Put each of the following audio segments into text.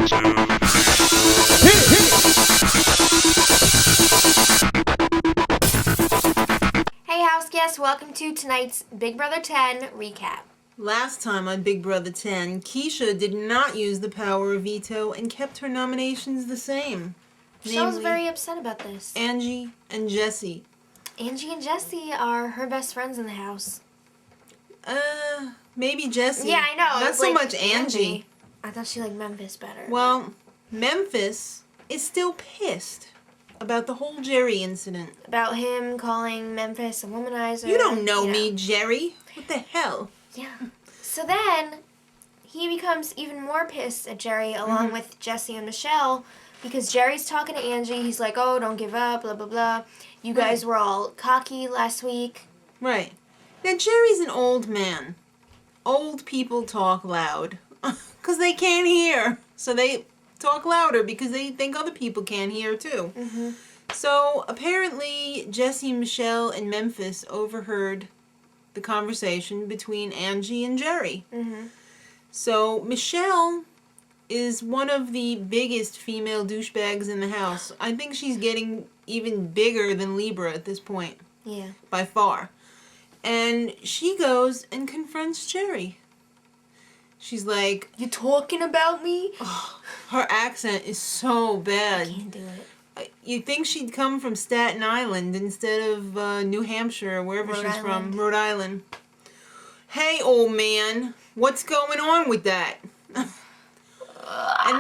Hey Houseguests, welcome to tonight's Big Brother 10 recap. Last time on Big Brother 10, Keesha did not use the power of veto and kept her nominations the same. Michelle's very upset about this. Angie and Jessie. Angie and Jessie are her best friends in the house. Maybe Jessie. Yeah, I know. Not so much Angie. I thought she liked Memphis better. Well, Memphis is still pissed about the whole Jerry incident. About him calling Memphis a womanizer. You don't know me, Jerry. What the hell? Yeah. So then, he becomes even more pissed at Jerry along with Jessie and Michelle because Jerry's talking to Angie. He's like, oh, don't give up, blah, blah, blah. You guys were all cocky last week. Right. Now, Jerry's an old man. Old people talk loud because they can't hear. So they talk louder because they think other people can't hear too. Mm-hmm. So apparently Jessie, Michelle, and Memphis overheard the conversation between Angie and Jerry. Mm-hmm. So Michelle is one of the biggest female douchebags in the house. I think she's getting even bigger than Libra at this point. Yeah. By far. And she goes and confronts Jerry. She's like, You talking about me? oh, her accent is so bad. I can't do it. You'd think she'd come from Staten Island instead of New Hampshire or wherever she's from. Rhode Island. Hey, old man, what's going on with that? And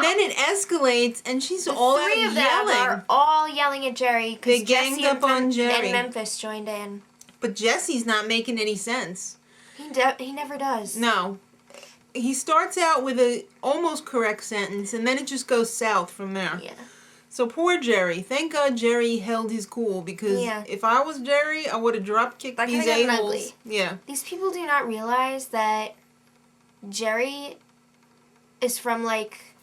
then it escalates, and she's all out Three of yelling. them are all yelling at Jerry They because ganged Jessie up on Jerry. and Memphis joined in. But Jesse's not making any sense. He never does. No. He starts out with a almost correct sentence, and then it just goes south from there. Yeah. So poor Jerry. Thank God Jerry held his cool, because if I was Jerry, I would have drop kicked these a-holes. Yeah. These people do not realize that Jerry is from like...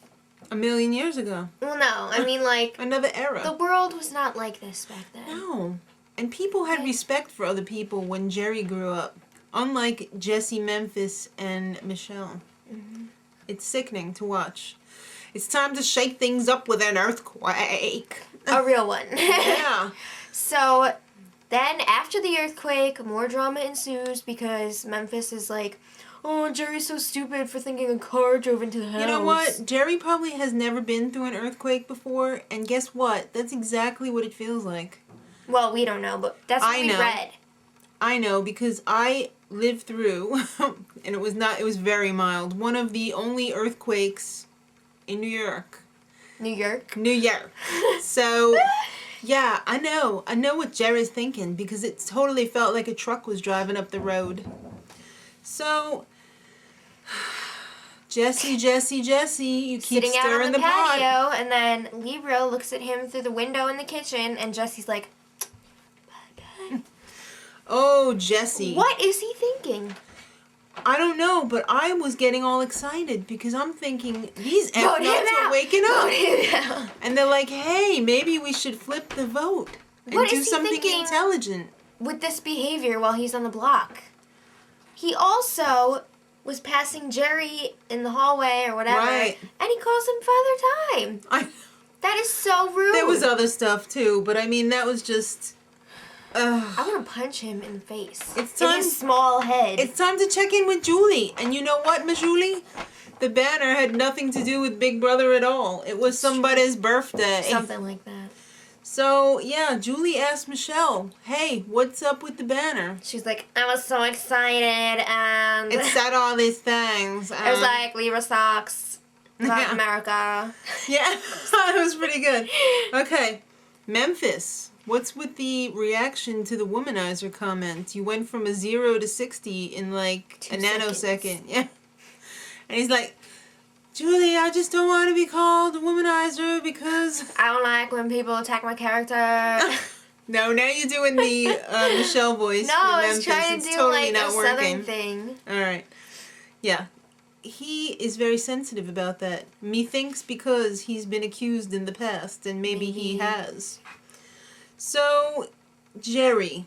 A million years ago. Well, no. I mean, like... Another era. The world was not like this back then. No. And people had respect for other people when Jerry grew up. Unlike Jessie, Memphis, and Michelle. Mm-hmm. It's sickening to watch. It's time to shake things up with an earthquake. A real one. Yeah. So, then after the earthquake, more drama ensues because Memphis is like, oh, Jerry's so stupid for thinking a car drove into the house. You know what? Jerry probably has never been through an earthquake before, and guess what? That's exactly what it feels like. Well, we don't know, but that's what we read. I know, because I lived through, and it was very mild, one of the only earthquakes in New York. New York? New York. So, yeah, I know what Jerry's thinking, because it totally felt like a truck was driving up the road. So, Jessie, you keep sitting stirring out on the pot. patio, and then Libra looks at him through the window in the kitchen, and Jessie's like, bye. Oh, Jessie. What is he thinking? I don't know, but I was getting all excited because I'm thinking, these F-nuts are waking up. And they're like, hey, maybe we should flip the vote and do something intelligent. With this behavior while he's on the block. He also was passing Jerry in the hallway or whatever, and he calls him Father Time. That is so rude. There was other stuff too, but I mean, that was just... I want to punch him in the face. It's time, in his small head. It's time to check in with Julie. And you know what, Miss Julie? The banner had nothing to do with Big Brother at all. It was somebody's birthday. Something like that. So, yeah, Julie asked Michelle, hey, what's up with the banner? She's like, I was so excited, and... It said all these things. It was like, Libra sucks. Fuck America. Yeah, it was pretty good. Okay, Memphis. What's with the reaction to the womanizer comment? You went from a 0 to 60 in like 2 a nanosecond. seconds. Yeah. And he's like, Julie, I just don't want to be called a womanizer because... I don't like when people attack my character. No, now you're doing the Michelle voice. No, I was trying to do totally like a southern thing. Alright. Yeah. He is very sensitive about that. Methinks because he's been accused in the past, and maybe he has. So, Jerry,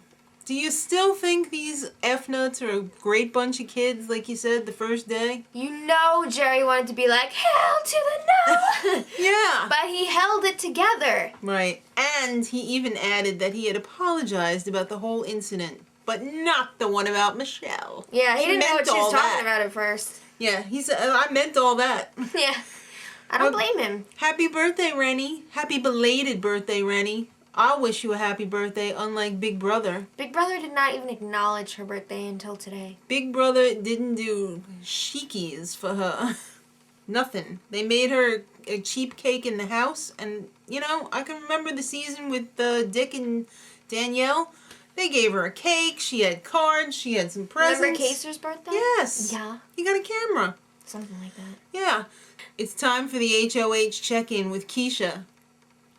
do you still think these F-nuts are a great bunch of kids, like you said the first day? You know Jerry wanted to be like, hell to the no! But he held it together. Right. And he even added that he had apologized about the whole incident, but not the one about Michelle. Yeah, he didn't know what she was talking that. about at first. Yeah, he said, I meant all that. Yeah. I don't blame him. Happy birthday, Rennie. Happy belated birthday, Rennie. I'll wish you a happy birthday, unlike Big Brother. Big Brother did not even acknowledge her birthday until today. Big Brother didn't do sheikies for her. Nothing. They made her a cheap cake in the house, and, you know, I can remember the season with Dick and Danielle. They gave her a cake, she had cards, she had some presents. Remember Keesha's birthday? Yes. Yeah. He got a camera. Something like that. Yeah. It's time for the HOH check-in with Keesha,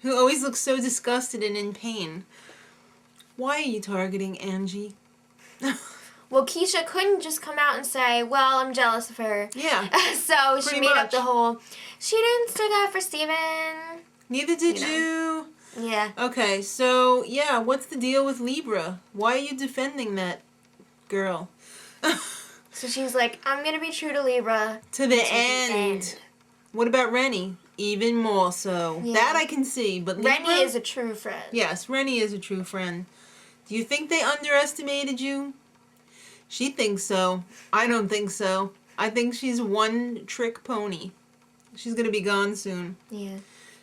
who always looks so disgusted and in pain. Why are you targeting Angie? Well, Keesha couldn't just come out and say, well, I'm jealous of her. Yeah. So she pretty made up much. the whole, she didn't stick up for Steven. Neither did You you. Yeah. Okay, so, yeah, what's the deal with Libra? Why are you defending that girl? So she's like, I'm going to be true to Libra. To the end. What about Rennie? Even more so. Yeah. That I can see, but Libra... Rennie is a true friend. Yes, Rennie is a true friend. Do you think they underestimated you? She thinks so. I don't think so. I think she's one trick pony. She's going to be gone soon. Yeah.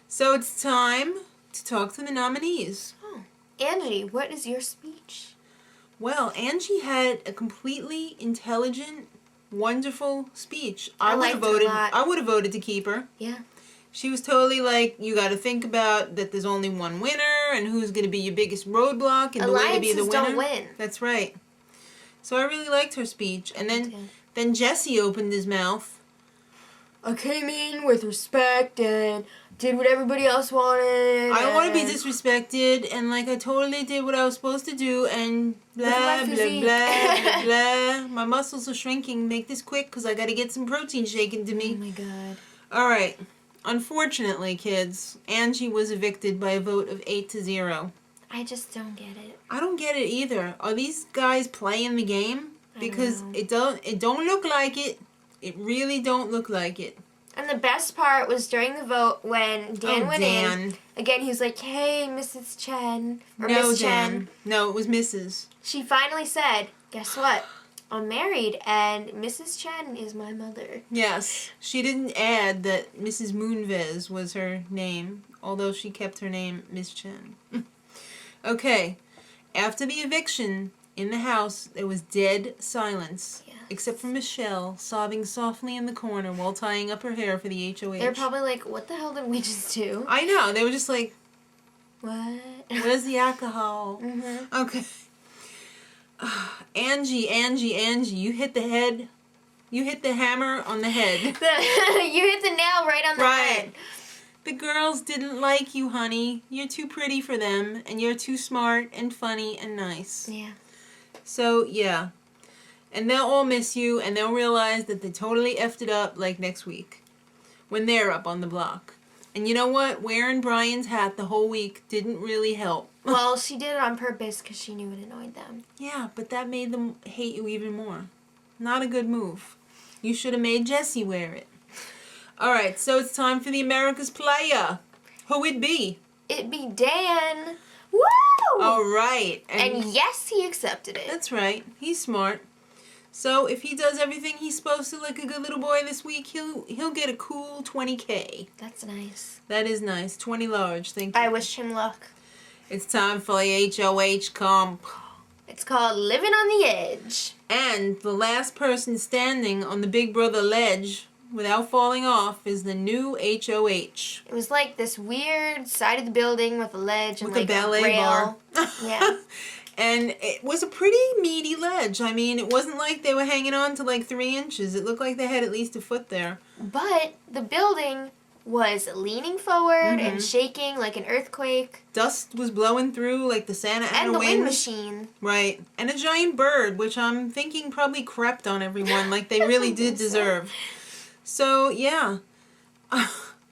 So it's time to talk to the nominees. Oh. Angie, what is your speech? Well, Angie had a completely intelligent, wonderful speech. I would liked have her a voted. lot. I would have voted to keep her. Yeah. She was totally like, you got to think about that. There's only one winner, and who's going to be your biggest roadblock, and the way to be the Alliances winner. don't win. That's right. So I really liked her speech, and Okay. then Jessie opened his mouth. I came in with respect and did what everybody else wanted. I don't want to be disrespected, and like I totally did what I was supposed to do, and Look at blah my blah physique. blah blah blah. My muscles are shrinking. Make this quick, cause I got to get some protein shaken to Oh me. my god. All right. Unfortunately, kids, Angie was evicted by a vote of 8-0. I just don't get it. I don't get it either. Are these guys playing the game? I don't Because know. it don't look like it. It really don't look like it. And the best part was during the vote when Dan went Dan. in. Again, he was like, hey, Mrs. Chen. Or No, Miss Dan. Chen. No, it was Mrs. She finally said, guess what? I'm married and Mrs. Chen is my mother. Yes. She didn't add that Mrs. Moonves was her name, although she kept her name Miss Chen. Okay. After the eviction in the house, there was dead silence. Yes. Except for Michelle, sobbing softly in the corner while tying up her hair for the HOH. They're probably like, what the hell did we just do? I know. They were just like, What? where's the alcohol? Mm-hmm. Okay. Angie, you hit the head. You hit the hammer on the head. You hit the nail right on the head. The girls didn't like you, honey. You're too pretty for them, and you're too smart and funny and nice. Yeah. So, yeah. And they'll all miss you, and they'll realize that they totally effed it up like next week when they're up on the block. And you know what? Wearing Brian's hat the whole week didn't really help. Well, she did it on purpose because she knew it annoyed them. Yeah, but that made them hate you even more. Not a good move. You should have made Jessie wear it. Alright, so it's time for the America's Player. Who it be? It'd be Dan. Woo! Alright. And yes, he accepted it. That's right. He's smart. So if he does everything he's supposed to like a good little boy this week, he'll get a cool 20K. That's nice. That is nice. 20 large. Thank you. I wish him luck. It's time for the HOH comp. It's called Living on the Edge. And the last person standing on the Big Brother ledge without falling off is the new HOH. It was like this weird side of the building with a ledge and With like a ballet rail. bar. Yeah. And it was a pretty meaty ledge. I mean, it wasn't like they were hanging on to like 3 inches. It looked like they had at least a foot there. But the building was leaning forward and shaking like an earthquake. Dust was blowing through like the Santa Ana And the wind winds. machine. Right. And a giant bird, which I'm thinking probably crept on everyone like they really did deserve. So, yeah.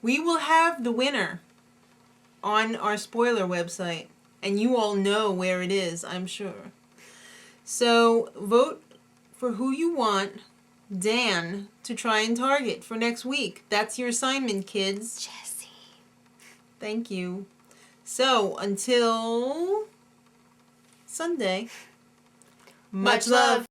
We will have the winner on our spoiler website. And you all know where it is, I'm sure. So, vote for who you want Dan to try and target for next week. That's your assignment, kids. Jessie. Thank you. So, until Sunday, much love.